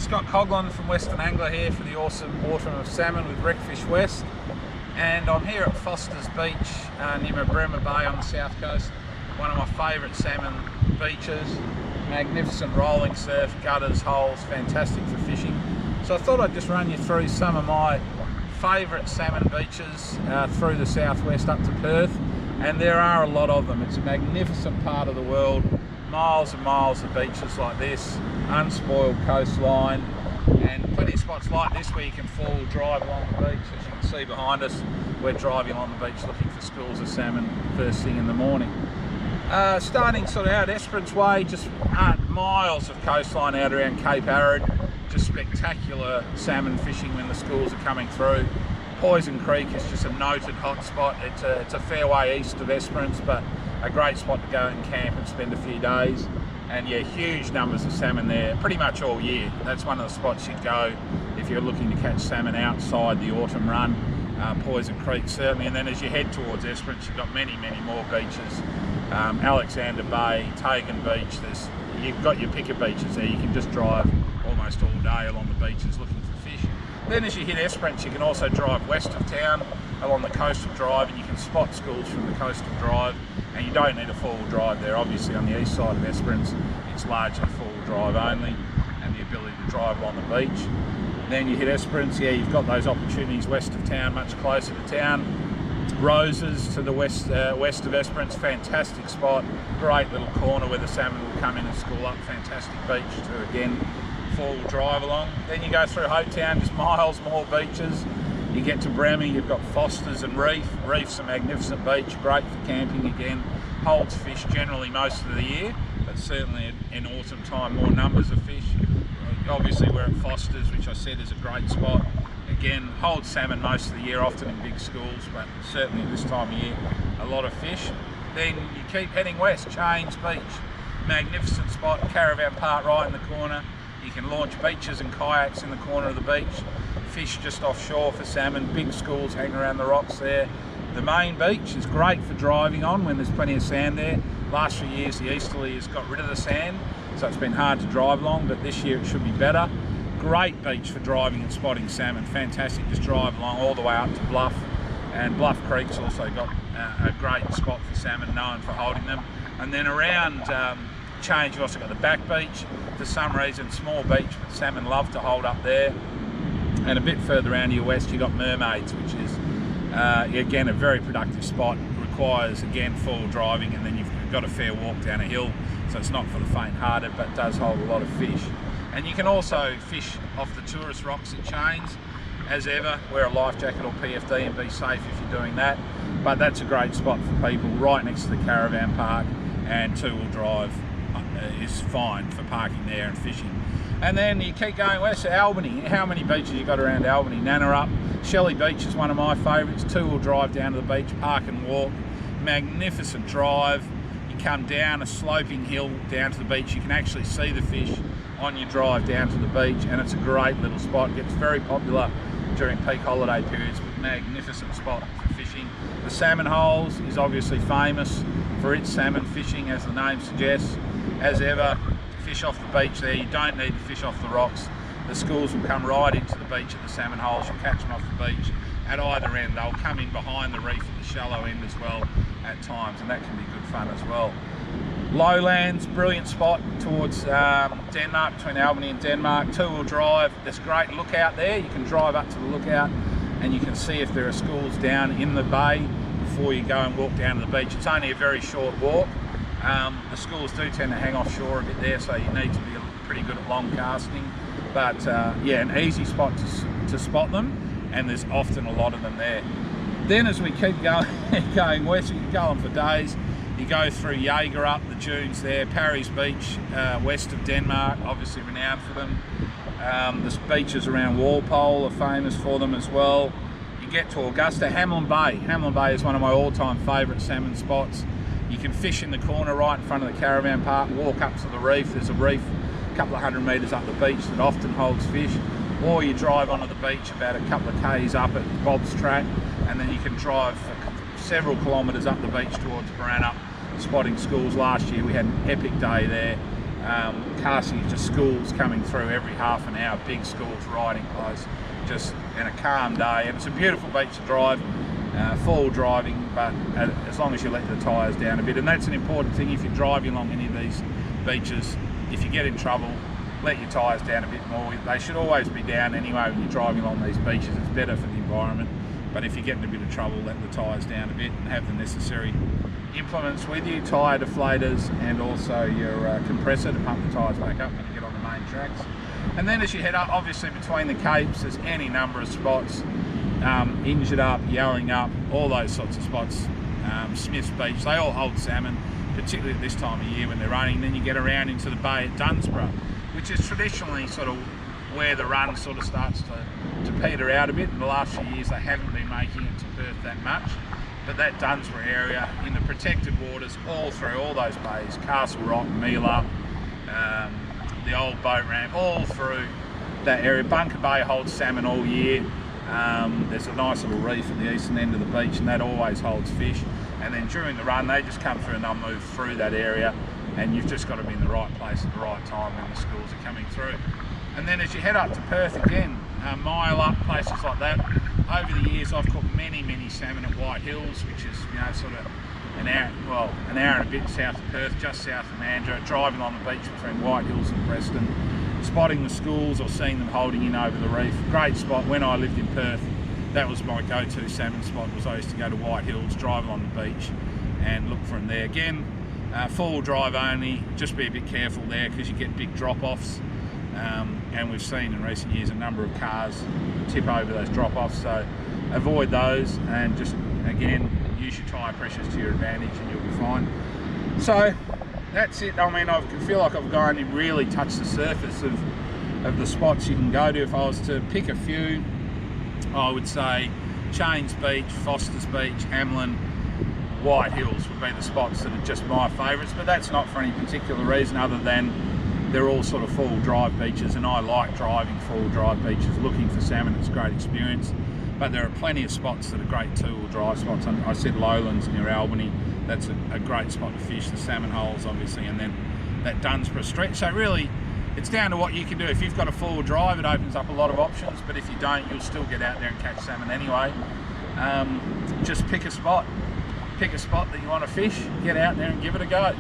Scott Coughlin from Western Angler here for the awesome Autumn of Salmon with Wreckfish West, and I'm here at Foster's Beach near Albany Bay on the south coast. One of my favourite salmon beaches, magnificent rolling surf, gutters, holes, fantastic for fishing. So I thought I'd just run you through some of my favourite salmon beaches through the southwest up to Perth, and there are a lot of them. It's a magnificent part of the world, miles and miles of beaches like this, unspoiled coastline, and plenty of spots like this where you can four-wheel drive along the beach. As you can see behind us, we're driving along the beach looking for schools of salmon first thing in the morning. Starting sort of out Esperance way, just miles of coastline out around Cape Arid, just spectacular salmon fishing when the schools are coming through. Poison Creek is just a noted hot spot. It's a fair way east of Esperance, but a great spot to go and camp and spend a few days. And yeah, huge numbers of salmon there pretty much all year. That's one of the spots you'd go if you're looking to catch salmon outside the autumn run. Poison Creek certainly, and then as you head towards Esperance, you've got many more beaches. Alexander Bay, Tagan Beach, you've got your pick of beaches there. You can just drive almost all day along the beaches looking for fish. Then as you hit Esperance, you can also drive west of town along the coastal drive, and you can spot schools from the coastal drive, and you don't need a four-wheel drive there. Obviously on the east side of Esperance, it's largely four-wheel drive only, and the ability to drive along the beach. Then you hit Esperance, yeah, you've got those opportunities west of town, much closer to town. Roses to the west of Esperance, fantastic spot, great little corner where the salmon will come in and school up, fantastic beach to again four-wheel drive along. Then you go through Hope Town, just miles more beaches. You get to Bremy, you've got Foster's and Reef. Reef's a magnificent beach, great for camping again, holds fish generally most of the year, but certainly in autumn time more numbers of fish. Obviously we're at Foster's, which I said is a great spot. Again, holds salmon most of the year, often in big schools, but certainly at this time of year, a lot of fish. Then you keep heading west, Chains Beach, magnificent spot, caravan park right in the corner. You can launch beaches and kayaks in the corner of the beach, fish just offshore for salmon, big schools hang around the rocks there. The main beach is great for driving on when there's plenty of sand there. Last few years the easterly has got rid of the sand, so it's been hard to drive along, but this year it should be better. Great beach for driving and spotting salmon, fantastic, just drive along all the way up to Bluff, and Bluff Creek's also got a great spot for salmon, known for holding them. And then around Change, you've also got the back beach, for some reason small beach, but salmon love to hold up there. And a bit further around to your west, you've got Mermaids, which is again a very productive spot. It requires again full driving, and then you've got a fair walk down a hill, so it's not for the faint-hearted, but does hold a lot of fish. And you can also fish off the tourist rocks at Chains. As ever, wear a life jacket or PFD and be safe if you're doing that. But that's a great spot for people, right next to the caravan park, and two-wheel drive is fine for parking there and fishing. And then you keep going west to Albany. How many beaches you got around Albany? Nannarup, Shelley Beach is one of my favourites. Two-wheel drive down to the beach, park and walk. Magnificent drive. You come down a sloping hill down to the beach. You can actually see the fish on your drive down to the beach, and it's a great little spot. It gets very popular during peak holiday periods, but magnificent spot for fishing. The Salmon Holes is obviously famous for its salmon fishing, as the name suggests. As ever, fish off the beach there. You don't need to fish off the rocks. The schools will come right into the beach at the Salmon Holes. You'll catch them off the beach at either end. They'll come in behind the reef at the shallow end as well at times, and that can be good fun as well. Lowlands, brilliant spot towards Denmark, between Albany and Denmark. Two-wheel drive, there's a great lookout there. You can drive up to the lookout and you can see if there are schools down in the bay before you go and walk down to the beach. It's only a very short walk. The schools do tend to hang offshore a bit there, so you need to be pretty good at long casting. But yeah, an easy spot to spot them, and there's often a lot of them there. Then as we keep going west, we can go on for days. You go through Jaeger up the dunes there, Parry's Beach, west of Denmark, obviously renowned for them. The beaches around Walpole are famous for them as well. You get to Augusta, Hamlin Bay. Hamlin Bay is one of my all-time favourite salmon spots. You can fish in the corner right in front of the caravan park, walk up to the reef. There's a reef a couple of 100 metres up the beach that often holds fish. Or you drive onto the beach about a couple of k's up at Bob's Track, and then you can drive several kilometres up the beach towards Barantup, spotting schools. Last year we had an epic day there. casting just schools coming through every half an hour, big schools riding close, just in a calm day. And it's a beautiful beach to drive, full driving, but as long as you let the tyres down a bit. And that's an important thing if you're driving along any of these beaches. If you get in trouble, let your tyres down a bit more. They should always be down anyway when you're driving along these beaches. It's better for the environment. But if you get in a bit of trouble, let the tyres down a bit and have the necessary implements with you, tyre deflators and also your compressor to pump the tyres back up when you get on the main tracks. And then as you head up, obviously between the capes, there's any number of spots, Injured Up, Yelling Up, all those sorts of spots. Smith's Beach, they all hold salmon, particularly at this time of year when they're running. Then you get around into the bay at Dunsborough, which is traditionally sort of where the run sort of starts to peter out a bit. In the last few years they haven't been making it to Perth that much, but that Dunsborough area in the protected waters all through all those bays, Castle Rock, Meala, the old boat ramp, all through that area. Bunker Bay holds salmon all year. There's a nice little reef at the eastern end of the beach and that always holds fish. And then during the run they just come through and they'll move through that area, and you've just got to be in the right place at the right time when the schools are coming through. And then as you head up to Perth again, Mile Up, places like that, over the years I've caught many salmon at White Hills, which is, you know, sort of an hour and a bit south of Perth, just south of Mandurah, driving on the beach between White Hills and Preston, spotting the schools or seeing them holding in over the reef. Great spot. When I lived in Perth, that was my go-to salmon spot, was I used to go to White Hills, drive on the beach and look for them there. Again, full drive only, just be a bit careful there because you get big drop-offs. And we've seen in recent years a number of cars tip over those drop-offs, so avoid those and just, again, use your tyre pressures to your advantage and you'll be fine. So that's it. I mean, I feel like I've gone and really touched the surface of the spots you can go to. If I was to pick a few, I would say Chains Beach, Foster's Beach, Hamlin, White Hills would be the spots that are just my favourites, but that's not for any particular reason other than they're all sort of full drive beaches, and I like driving full drive beaches, looking for salmon. It's a great experience. But there are plenty of spots that are great two-wheel drive spots. I said Lowlands near Albany, that's a great spot to fish. The salmon holes obviously, and then that Dunsborough stretch. So really it's down to what you can do. If you've got a four-wheel drive, it opens up a lot of options, but if you don't, you'll still get out there and catch salmon anyway. Just pick a spot that you want to fish, get out there and give it a go.